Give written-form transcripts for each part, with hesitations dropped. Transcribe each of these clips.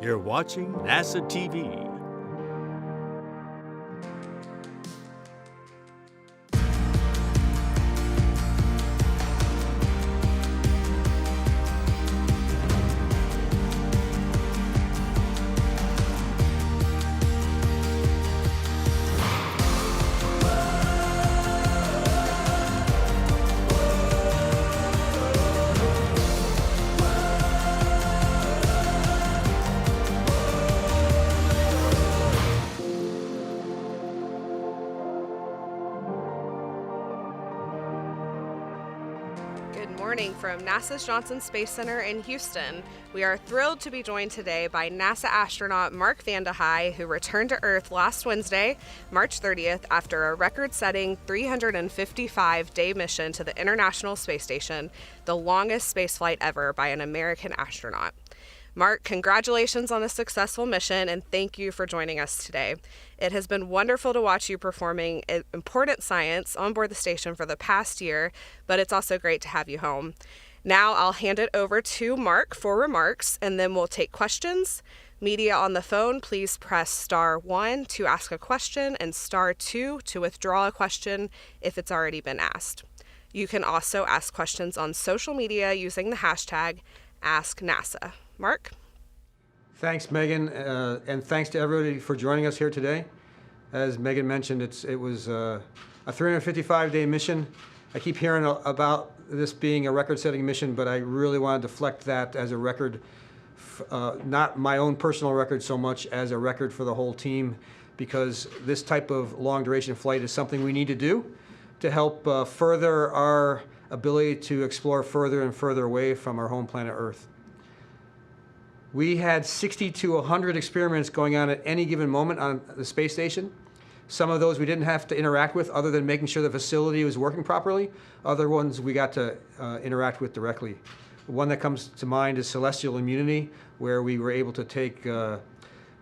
You're watching NASA TV. Good morning from NASA's Johnson Space Center in Houston. We are thrilled to be joined today by NASA astronaut Mark Vande Hei, who returned to Earth last Wednesday, March 30th, after a record-setting 355-day mission to the International Space Station, the longest spaceflight ever by an American astronaut. Mark, congratulations on a successful mission, and thank you for joining us today. It has been wonderful to watch you performing important science on board the station for the past year, but it's also great to have you home. Now I'll hand it over to Mark for remarks, and then we'll take questions. Media on the phone, please press star 1 to ask a question and star 2 to withdraw a question if it's already been asked. You can also ask questions on social media using the hashtag AskNASA. Mark? Thanks, Megan, and thanks to everybody for joining us here today. As Megan mentioned, it was a 355-day mission. I keep hearing about this being a record-setting mission, but I really want to deflect that as a record, not my own personal record so much as a record for the whole team, because this type of long-duration flight is something we need to do to help further our ability to explore further and further away from our home planet Earth. We had 60 to 100 experiments going on at any given moment on the space station. Some of those we didn't have to interact with other than making sure the facility was working properly. Other ones we got to interact with directly. One that comes to mind is celestial immunity, where we were able to take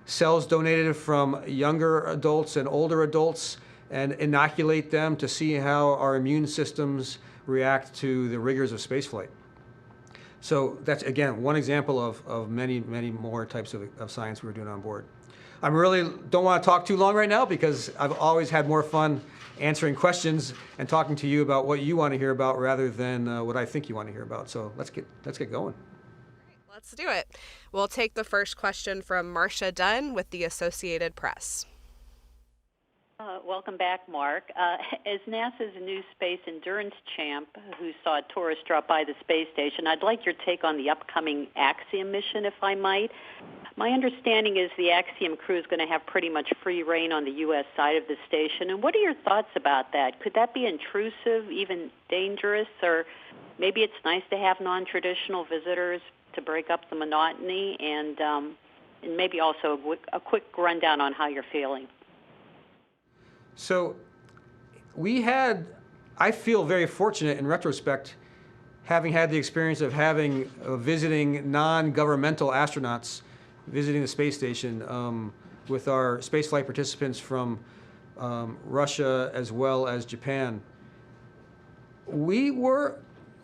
cells donated from younger adults and older adults and inoculate them to see how our immune systems react to the rigors of spaceflight. So that's, again, one example of many, many more types of science we were doing on board. I really don't want to talk too long right now because I've always had more fun answering questions and talking to you about what you want to hear about rather than what I think you want to hear about. So let's get going. Let's do it. We'll take the first question from Marcia Dunn with the Associated Press. Welcome back, Mark. As NASA's new space endurance champ who saw a tourist drop by the space station, I'd like your take on the upcoming Axiom mission, if I might. My understanding is the Axiom crew is going to have pretty much free reign on the U.S. side of the station. And what are your thoughts about that? Could that be intrusive, even dangerous, or maybe it's nice to have non-traditional visitors to break up the monotony, and maybe also a quick rundown on how you're feeling. So I feel very fortunate in retrospect, having had the experience of visiting non-governmental astronauts visiting the space station with our spaceflight participants from Russia as well as Japan. We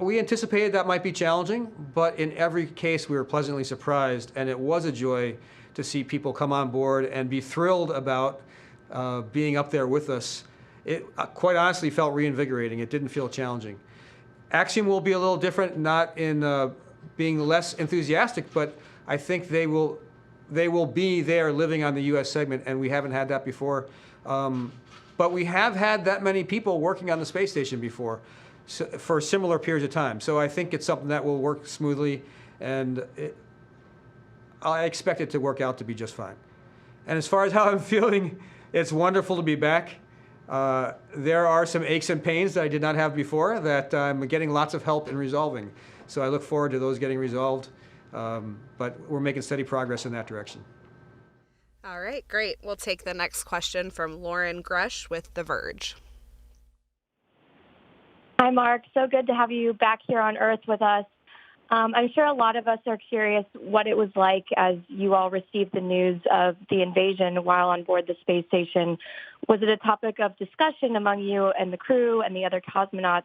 anticipated that might be challenging, but in every case we were pleasantly surprised, and it was a joy to see people come on board and be thrilled about being up there with us. It quite honestly felt reinvigorating. It didn't feel challenging. Axiom will be a little different, not in being less enthusiastic, but I think they will be there living on the U.S. segment, and we haven't had that before. But we have had that many people working on the space station before for similar periods of time. So I think it's something that will work smoothly, and I expect it to work out to be just fine. And as far as how I'm feeling, it's wonderful to be back. There are some aches and pains that I did not have before that I'm getting lots of help in resolving. So I look forward to those getting resolved, but we're making steady progress in that direction. All right, great. We'll take the next question from Lauren Grush with The Verge. Hi, Mark. So good to have you back here on Earth with us. I'm sure a lot of us are curious what it was like as you all received the news of the invasion while on board the space station. Was it a topic of discussion among you and the crew and the other cosmonauts?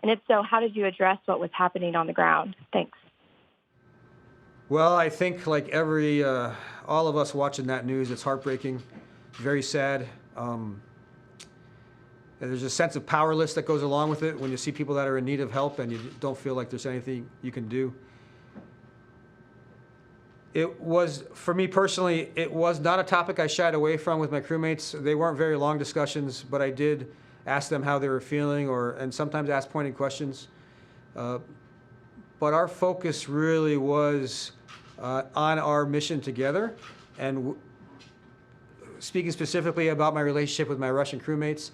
And if so, how did you address what was happening on the ground? Thanks. Well, I think like all of us watching that news, it's heartbreaking, very sad. And there's a sense of powerless that goes along with it when you see people that are in need of help and you don't feel like there's anything you can do. It was, for me personally, it was not a topic I shied away from with my crewmates. They weren't very long discussions, but I did ask them how they were feeling and sometimes ask pointed questions. But our focus really was on our mission together. And speaking specifically about my relationship with my Russian crewmates,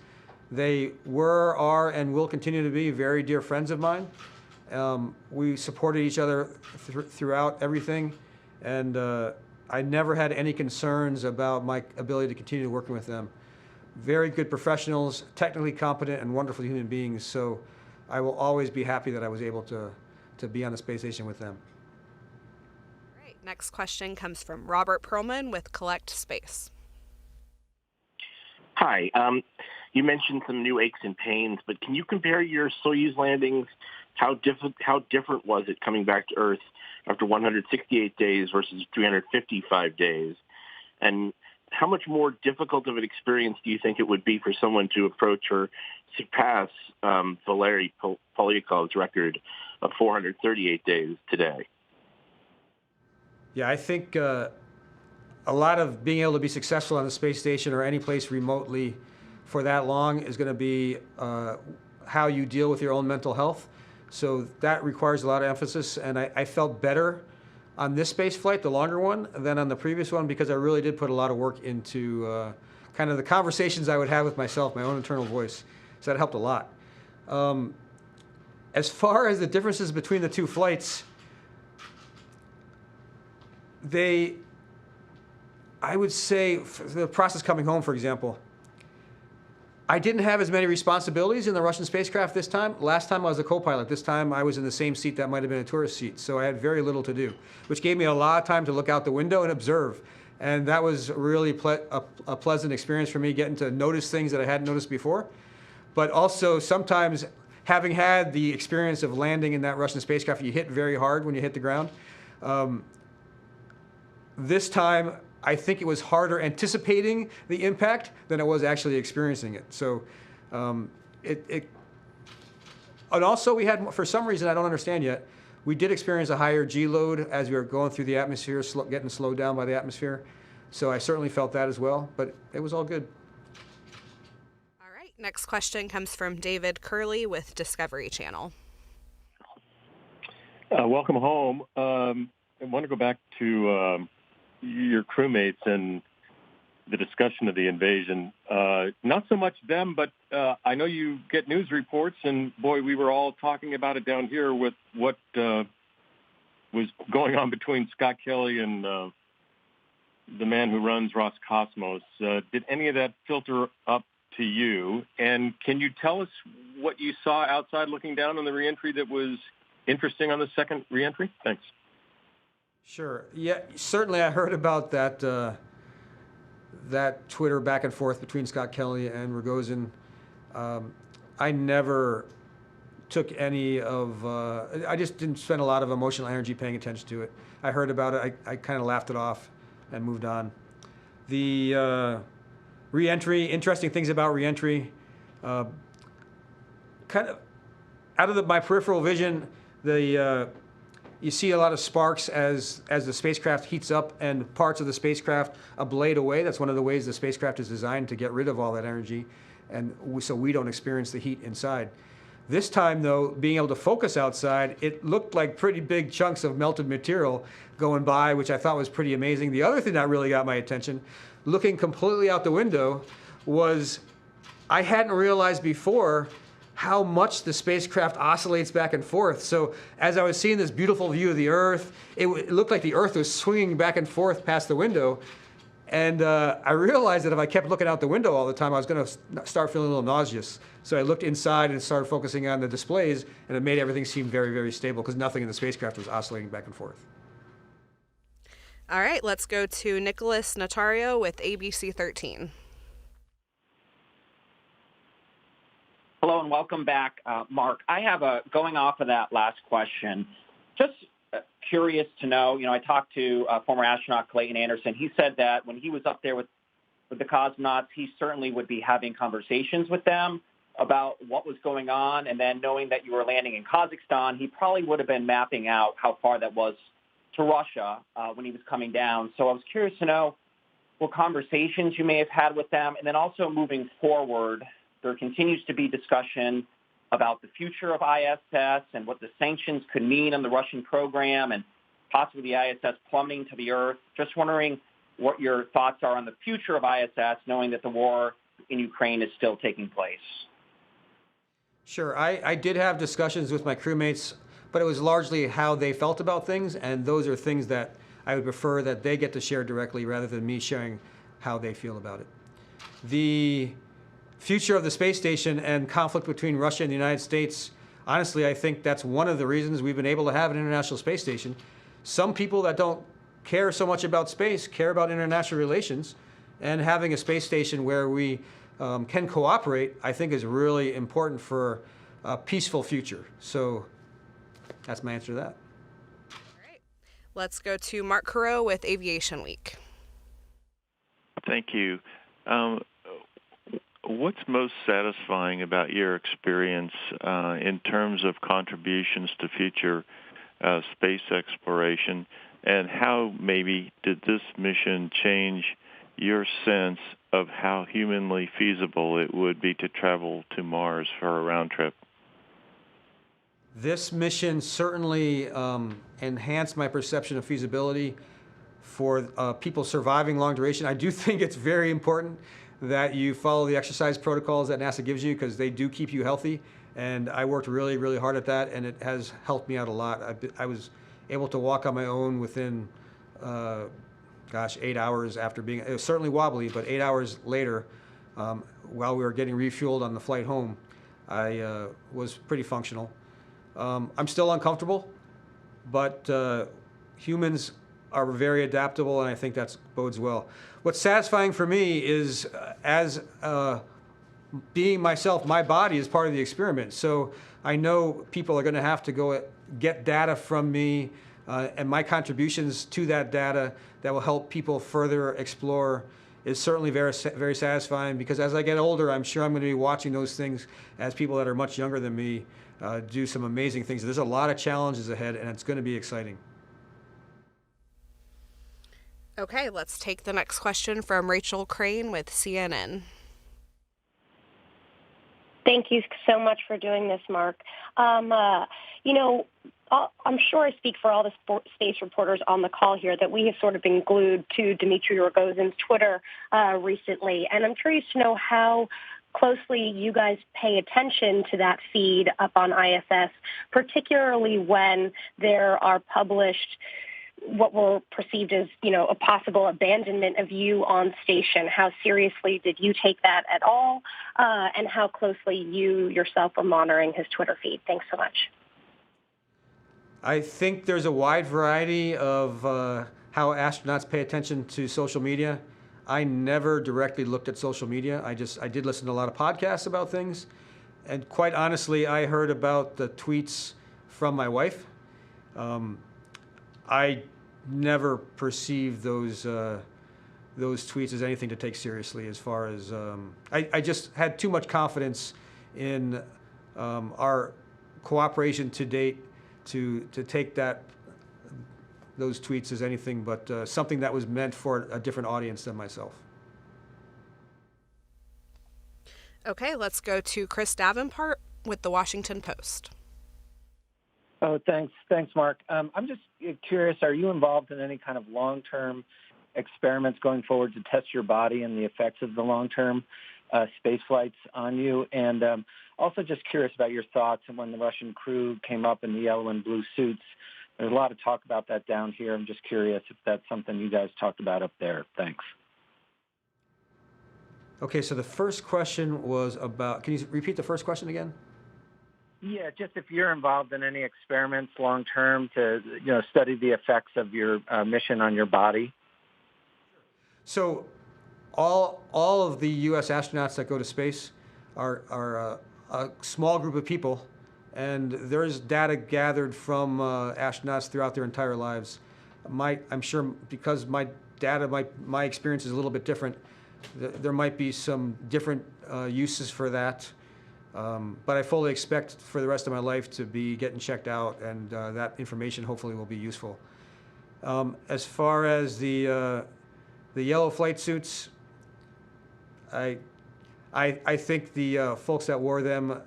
they were, are, and will continue to be very dear friends of mine. We supported each other throughout everything, and I never had any concerns about my ability to continue working with them. Very good professionals, technically competent, and wonderful human beings, so I will always be happy that I was able to be on the space station with them. All right, next question comes from Robert Perlman with Collect Space. Hi. You mentioned some new aches and pains, but can you compare your Soyuz landings? How different was it coming back to Earth after 168 days versus 355 days? And how much more difficult of an experience do you think it would be for someone to approach or surpass Valery Polyakov's record of 438 days today? Yeah, I think a lot of being able to be successful on the space station or any place remotely for that long is going to be how you deal with your own mental health. So that requires a lot of emphasis, and I felt better on this space flight, the longer one, than on the previous one, because I really did put a lot of work into kind of the conversations I would have with myself, my own internal voice. So that helped a lot. As far as the differences between the two flights, I would say, the process coming home, for example, I didn't have as many responsibilities in the Russian spacecraft this time. Last time I was a co-pilot. This time I was in the same seat that might have been a tourist seat. So I had very little to do, which gave me a lot of time to look out the window and observe. And that was really a pleasant experience for me, getting to notice things that I hadn't noticed before. But also sometimes having had the experience of landing in that Russian spacecraft, you hit very hard when you hit the ground. This time, I think it was harder anticipating the impact than it was actually experiencing it. So and also we had, for some reason I don't understand yet, we did experience a higher G load as we were going through the atmosphere, getting slowed down by the atmosphere. So I certainly felt that as well, but it was all good. All right, next question comes from David Curley with Discovery Channel. Welcome home. I want to go back to your crewmates and the discussion of the invasion. Not so much them, but I know you get news reports, and boy, we were all talking about it down here with what was going on between Scott Kelly and the man who runs Roscosmos. Did any of that filter up to you? And can you tell us what you saw outside looking down on the reentry that was interesting on the second reentry? Thanks. Sure. Yeah, certainly I heard about that that Twitter back and forth between Scott Kelly and Rogozin. I never took any of, I just didn't spend a lot of emotional energy paying attention to it. I heard about it, I kind of laughed it off and moved on. The re-entry, interesting things about re-entry, kind of out of my peripheral vision, you see a lot of sparks as the spacecraft heats up and parts of the spacecraft ablate away. That's one of the ways the spacecraft is designed, to get rid of all that energy, and so we don't experience the heat inside. This time, though, being able to focus outside, it looked like pretty big chunks of melted material going by, which I thought was pretty amazing. The other thing that really got my attention, looking completely out the window, was I hadn't realized before how much the spacecraft oscillates back and forth. So as I was seeing this beautiful view of the Earth, it looked like the Earth was swinging back and forth past the window. And I realized that if I kept looking out the window all the time, I was going to start feeling a little nauseous. So I looked inside and started focusing on the displays, and it made everything seem very, very stable because nothing in the spacecraft was oscillating back and forth. All right, let's go to Nicholas Notario with ABC 13. Hello and welcome back, Mark. I have going off of that last question. Just curious to know, I talked to former astronaut Clayton Anderson. He said that when he was up there with the cosmonauts, he certainly would be having conversations with them about what was going on. And then knowing that you were landing in Kazakhstan, he probably would have been mapping out how far that was to Russia when he was coming down. So I was curious to know what conversations you may have had with them. And then also moving forward, there continues to be discussion about the future of ISS and what the sanctions could mean on the Russian program and possibly the ISS plummeting to the Earth. Just wondering what your thoughts are on the future of ISS, knowing that the war in Ukraine is still taking place. Sure. I did have discussions with my crewmates, but it was largely how they felt about things, and those are things that I would prefer that they get to share directly rather than me sharing how they feel about it. The future of the space station and conflict between Russia and the United States, honestly, I think that's one of the reasons we've been able to have an international space station. Some people that don't care so much about space care about international relations, and having a space station where we can cooperate, I think, is really important for a peaceful future. So that's my answer to that. All right. Let's go to Mark Carreau with Aviation Week. Thank you. What's most satisfying about your experience in terms of contributions to future space exploration, and how maybe did this mission change your sense of how humanly feasible it would be to travel to Mars for a round trip? This mission certainly enhanced my perception of feasibility for people surviving long duration. I do think it's very important that you follow the exercise protocols that NASA gives you, because they do keep you healthy. And I worked really, really hard at that, and it has helped me out a lot. I was able to walk on my own within, 8 hours after being, it was certainly wobbly, but 8 hours later, while we were getting refueled on the flight home, I was pretty functional. I'm still uncomfortable, but humans are very adaptable, and I think that bodes well. What's satisfying for me is, as being myself, my body is part of the experiment. So I know people are going to have to go get data from me, and my contributions to that data that will help people further explore is certainly very, very satisfying, because as I get older, I'm sure I'm going to be watching those things as people that are much younger than me do some amazing things. There's a lot of challenges ahead, and it's going to be exciting. Okay, let's take the next question from Rachel Crane with CNN. Thank you so much for doing this, Mark. I'm sure I speak for all the space reporters on the call here that we have sort of been glued to Dmitry Rogozin's Twitter recently, and I'm curious to know how closely you guys pay attention to that feed up on ISS, particularly when there are published what were perceived as, a possible abandonment of you on station. How seriously did you take that at all? And how closely you yourself were monitoring his Twitter feed? Thanks so much. I think there's a wide variety of how astronauts pay attention to social media. I never directly looked at social media. I did listen to a lot of podcasts about things. And quite honestly, I heard about the tweets from my wife. I never perceived those tweets as anything to take seriously. As far as I just had too much confidence in our cooperation to date to take those tweets as anything but something that was meant for a different audience than myself. Okay, let's go to Chris Davenport with the Washington Post. Oh, thanks, Mark. I'm just curious, are you involved in any kind of long-term experiments going forward to test your body and the effects of the long-term space flights on you? And also just curious about your thoughts when the Russian crew came up in the yellow and blue suits. There's a lot of talk about that down here. I'm just curious if that's something you guys talked about up there. Thanks. Okay, so the first question was about, can you repeat the first question again? Yeah, just if you're involved in any experiments long term to study the effects of your mission on your body. So all of the U.S. astronauts that go to space are a small group of people, and there's data gathered from astronauts throughout their entire lives. I'm sure because my experience is a little bit different, there might be some different uses for that. But I fully expect for the rest of my life to be getting checked out, and that information hopefully will be useful. As far as the yellow flight suits, I think the folks that wore them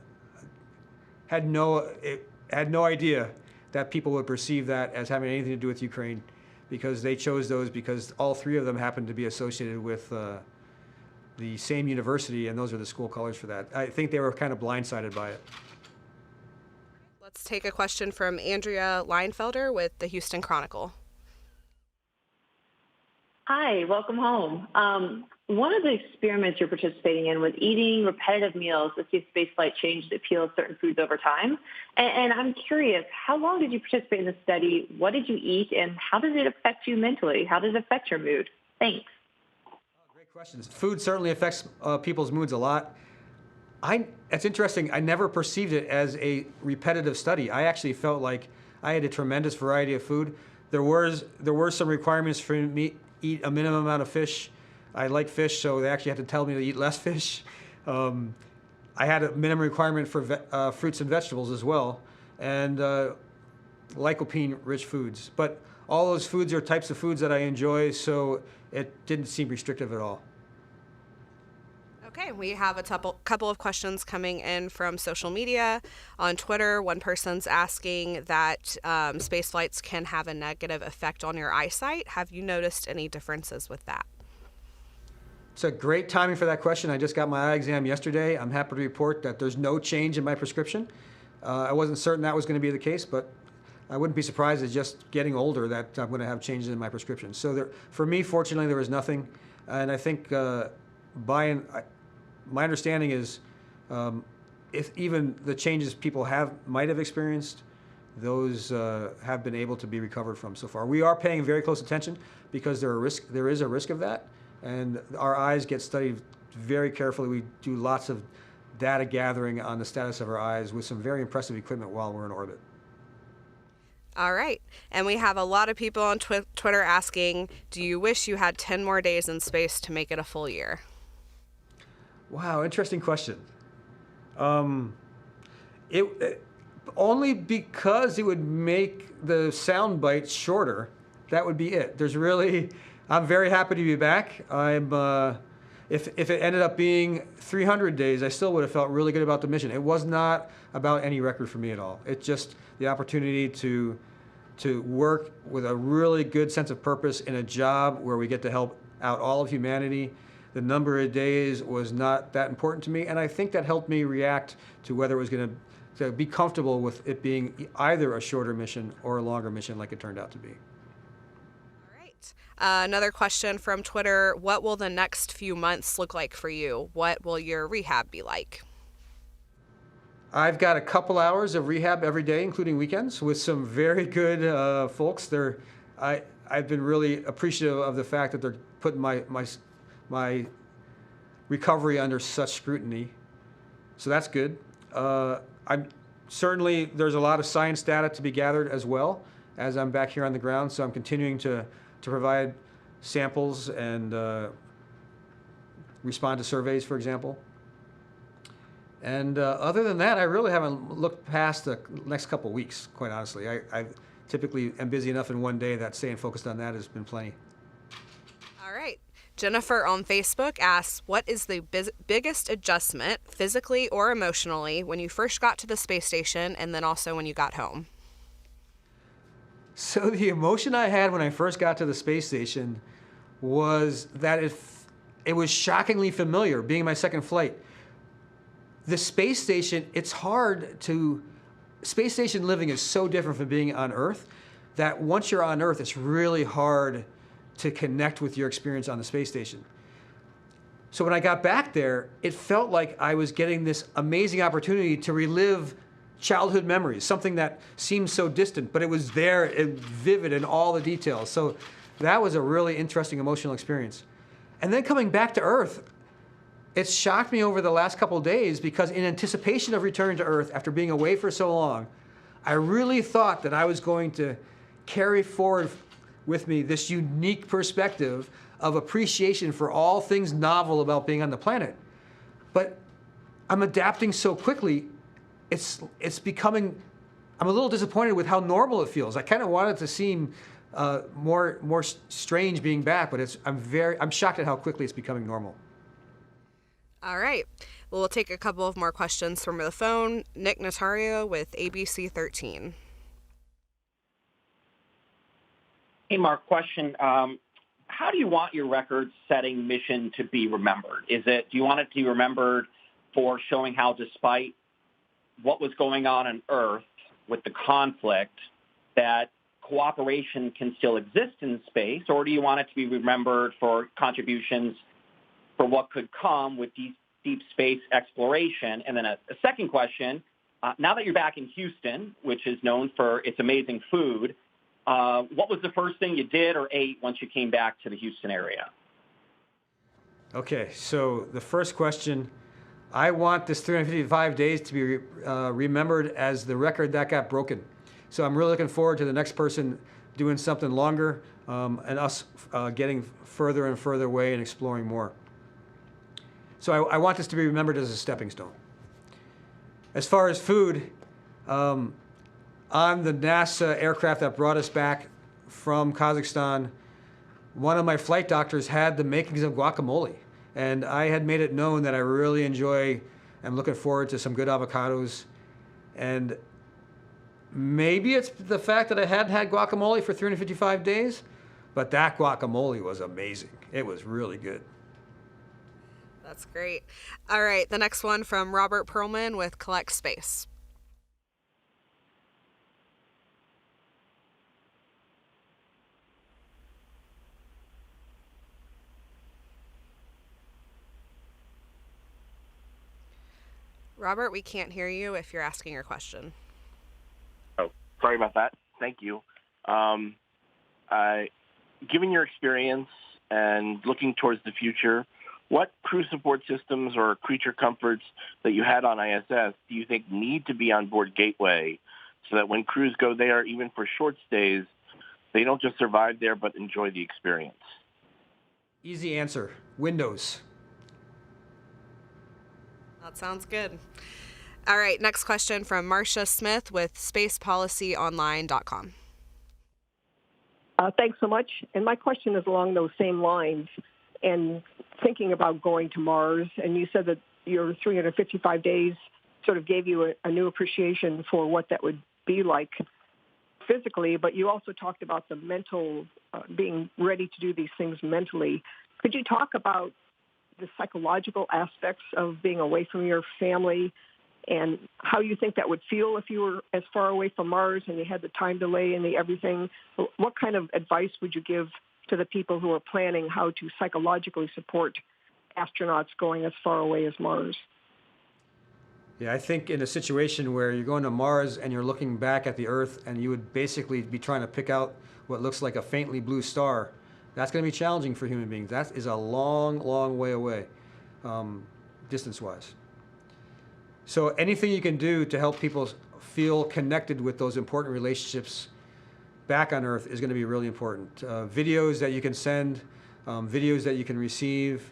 had no idea that people would perceive that as having anything to do with Ukraine, because they chose those because all three of them happened to be associated with the same university, and those are the school colors for that. I think they were kind of blindsided by it. Let's take a question from Andrea Leinfelder with the Houston Chronicle. Hi, welcome home. One of the experiments you're participating in was eating repetitive meals to see if spaceflight changed the appeal of certain foods over time. And I'm curious, how long did you participate in the study? What did you eat? And how does it affect you mentally? How does it affect your mood? Thanks. Great questions. Food certainly affects people's moods a lot. It's interesting. I never perceived it as a repetitive study. I actually felt like I had a tremendous variety of food. There were some requirements for me to eat a minimum amount of fish. I like fish, so they actually had to tell me to eat less fish. I had a minimum requirement for fruits and vegetables as well, and lycopene-rich foods. But all those foods are types of foods that I enjoy, so it didn't seem restrictive at all. Okay, we have a couple of questions coming in from social media. On Twitter, one person's asking that space flights can have a negative effect on your eyesight. Have you noticed any differences with that? It's a great timing for that question. I just got my eye exam yesterday. I'm happy to report that there's no change in my prescription. I wasn't certain that was going to be the case, but I wouldn't be surprised as just getting older that I'm going to have changes in my prescription. So for me, fortunately, there was nothing. And I think my understanding is if even the changes people might have experienced, those have been able to be recovered from so far. We are paying very close attention because there is a risk of that. And our eyes get studied very carefully. We do lots of data gathering on the status of our eyes with some very impressive equipment while we're in orbit. All right. And we have a lot of people on Twitter asking, do you wish you had 10 more days in space to make it a full year? Wow, interesting question. Only because it would make the sound bites shorter, that would be it. I'm very happy to be back. If it ended up being 300 days, I still would have felt really good about the mission. It was not about any record for me at all. It's just the opportunity to work with a really good sense of purpose in a job where we get to help out all of humanity. The number of days was not that important to me, and I think that helped me react to whether it was going to be comfortable with it being either a shorter mission or a longer mission like it turned out to be. Another question from Twitter, what will the next few months look like for you? What will your rehab be like? I've got a couple hours of rehab every day, including weekends, with some very good folks. I've been really appreciative of the fact that they're putting my recovery under such scrutiny. So that's good. Certainly there's a lot of science data to be gathered as well as I'm back here on the ground, so I'm continuing to provide samples and respond to surveys, for example. And other than that, I really haven't looked past the next couple of weeks, quite honestly. I typically am busy enough in one day that staying focused on that has been plenty. All right. Jennifer on Facebook asks, what is the biggest adjustment, physically or emotionally, when you first got to the space station and then also when you got home? So the emotion I had when I first got to the space station was that it was shockingly familiar, being my second flight. The space station, space station living is so different from being on Earth that once you're on Earth, it's really hard to connect with your experience on the space station. So when I got back there, it felt like I was getting this amazing opportunity to relive childhood memories, something that seemed so distant, but it was there, vivid in all the details. So that was a really interesting emotional experience. And then coming back to Earth, it's shocked me over the last couple of days because in anticipation of returning to Earth after being away for so long, I really thought that I was going to carry forward with me this unique perspective of appreciation for all things novel about being on the planet. But I'm adapting so quickly, it's becoming, I'm a little disappointed with how normal it feels. I kind of want it to seem more strange being back, but I'm shocked at how quickly it's becoming normal. All right. Well, we'll take a couple of more questions from the phone. Nick Notario with ABC 13. Hey, Mark, question. How do you want your record-setting mission to be remembered? Do you want it to be remembered for showing how, despite what was going on Earth with the conflict, that cooperation can still exist in space, or do you want it to be remembered for contributions for what could come with deep space exploration? And then a second question, now that you're back in Houston, which is known for its amazing food, what was the first thing you did or ate once you came back to the Houston area? Okay, so the first question, I want this 355 days to be remembered as the record that got broken. So I'm really looking forward to the next person doing something longer and us getting further and further away and exploring more. So I want this to be remembered as a stepping stone. As far as food, on the NASA aircraft that brought us back from Kazakhstan, one of my flight doctors had the makings of guacamole. And I had made it known that I really I'm looking forward to some good avocados. And maybe it's the fact that I hadn't had guacamole for 355 days, but that guacamole was amazing. It was really good. That's great. All right, the next one from Robert Perlman with Collect Space. Robert, we can't hear you if you're asking your question. Oh, sorry about that. Thank you. Given your experience and looking towards the future, what crew support systems or creature comforts that you had on ISS do you think need to be on board Gateway so that when crews go there, even for short stays, they don't just survive there but enjoy the experience? Easy answer, Windows. That sounds good. All right, next question from Marcia Smith with spacepolicyonline.com. Thanks so much. And my question is along those same lines. And thinking about going to Mars, and you said that your 355 days sort of gave you a new appreciation for what that would be like physically, but you also talked about the mental, being ready to do these things mentally. Could you talk about the psychological aspects of being away from your family and how you think that would feel if you were as far away from Mars and you had the time delay and the everything? What kind of advice would you give to the people who are planning how to psychologically support astronauts going as far away as Mars? Yeah, I think in a situation where you're going to Mars and you're looking back at the Earth and you would basically be trying to pick out what looks like a faintly blue star, that's going to be challenging for human beings. That is a long, long way away, distance-wise. So anything you can do to help people feel connected with those important relationships back on Earth is going to be really important. Videos that you can send, videos that you can receive.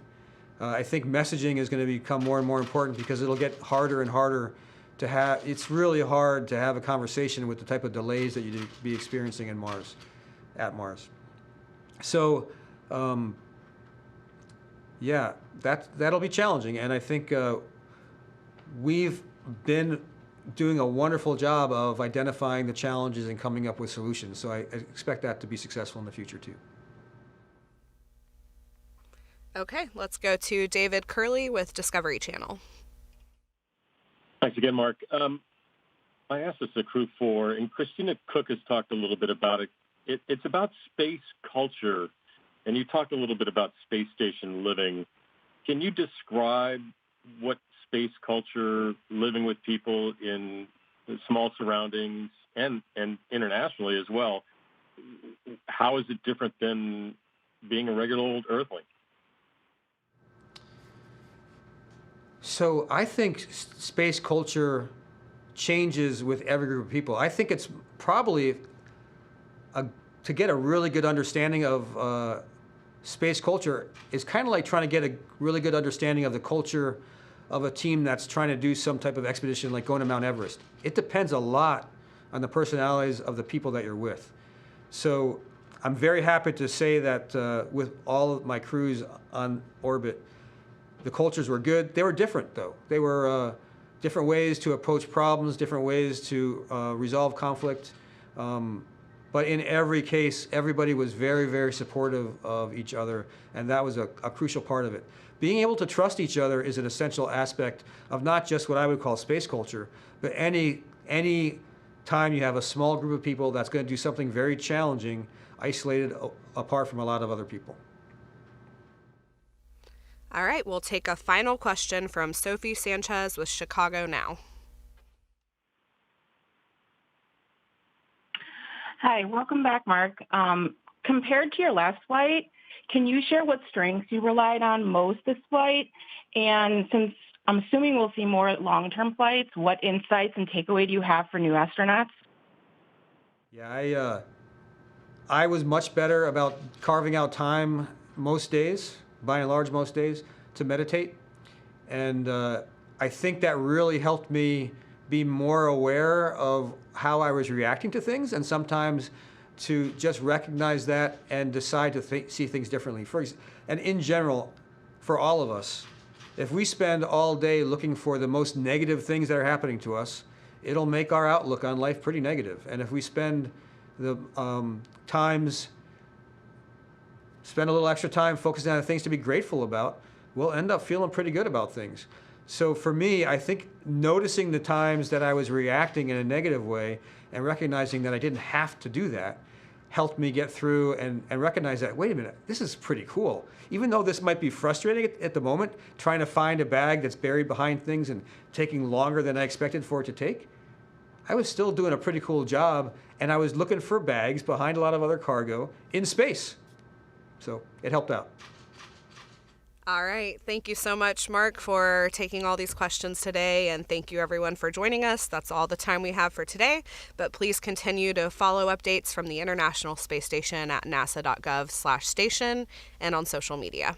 I think messaging is going to become more and more important because it'll get harder and harder to have. It's really hard to have a conversation with the type of delays that you'd be experiencing at Mars. So, yeah, that'll be challenging, and I think we've been doing a wonderful job of identifying the challenges and coming up with solutions. So I expect that to be successful in the future too. Okay, let's go to David Curley with Discovery Channel. Thanks again, Mark. I asked this to Crew 4, and Christina Cook has talked a little bit about it. It's about space culture, and you talked a little bit about space station living. Can you describe what space culture, living with people in small surroundings and internationally as well, how is it different than being a regular old Earthling? So I think space culture changes with every group of people. I think it's probably to get a really good understanding of space culture is kind of like trying to get a really good understanding of the culture of a team that's trying to do some type of expedition like going to Mount Everest. It depends a lot on the personalities of the people that you're with. So I'm very happy to say that with all of my crews on orbit, the cultures were good. They were different, though. They were different ways to approach problems, different ways to resolve conflict. But in every case, everybody was very, very supportive of each other, and that was a crucial part of it. Being able to trust each other is an essential aspect of not just what I would call space culture, but any time you have a small group of people that's going to do something very challenging, isolated apart from a lot of other people. All right, we'll take a final question from Sophie Sanchez with Chicago Now. Hi, welcome back, Mark. Compared to your last flight, can you share what strengths you relied on most this flight? And since I'm assuming we'll see more long-term flights, what insights and takeaway do you have for new astronauts? Yeah, I was much better about carving out time most days, by and large most days, to meditate. And I think that really helped me be more aware of how I was reacting to things, and sometimes to just recognize that and decide to see things differently. And in general, for all of us, if we spend all day looking for the most negative things that are happening to us, it'll make our outlook on life pretty negative. And if we spend a little extra time focusing on the things to be grateful about, we'll end up feeling pretty good about things. So for me, I think noticing the times that I was reacting in a negative way and recognizing that I didn't have to do that helped me get through and recognize that, wait a minute, this is pretty cool. Even though this might be frustrating at the moment, trying to find a bag that's buried behind things and taking longer than I expected for it to take, I was still doing a pretty cool job, and I was looking for bags behind a lot of other cargo in space. So it helped out. All right. Thank you so much, Mark, for taking all these questions today. And thank you, everyone, for joining us. That's all the time we have for today. But please continue to follow updates from the International Space Station at nasa.gov/station and on social media.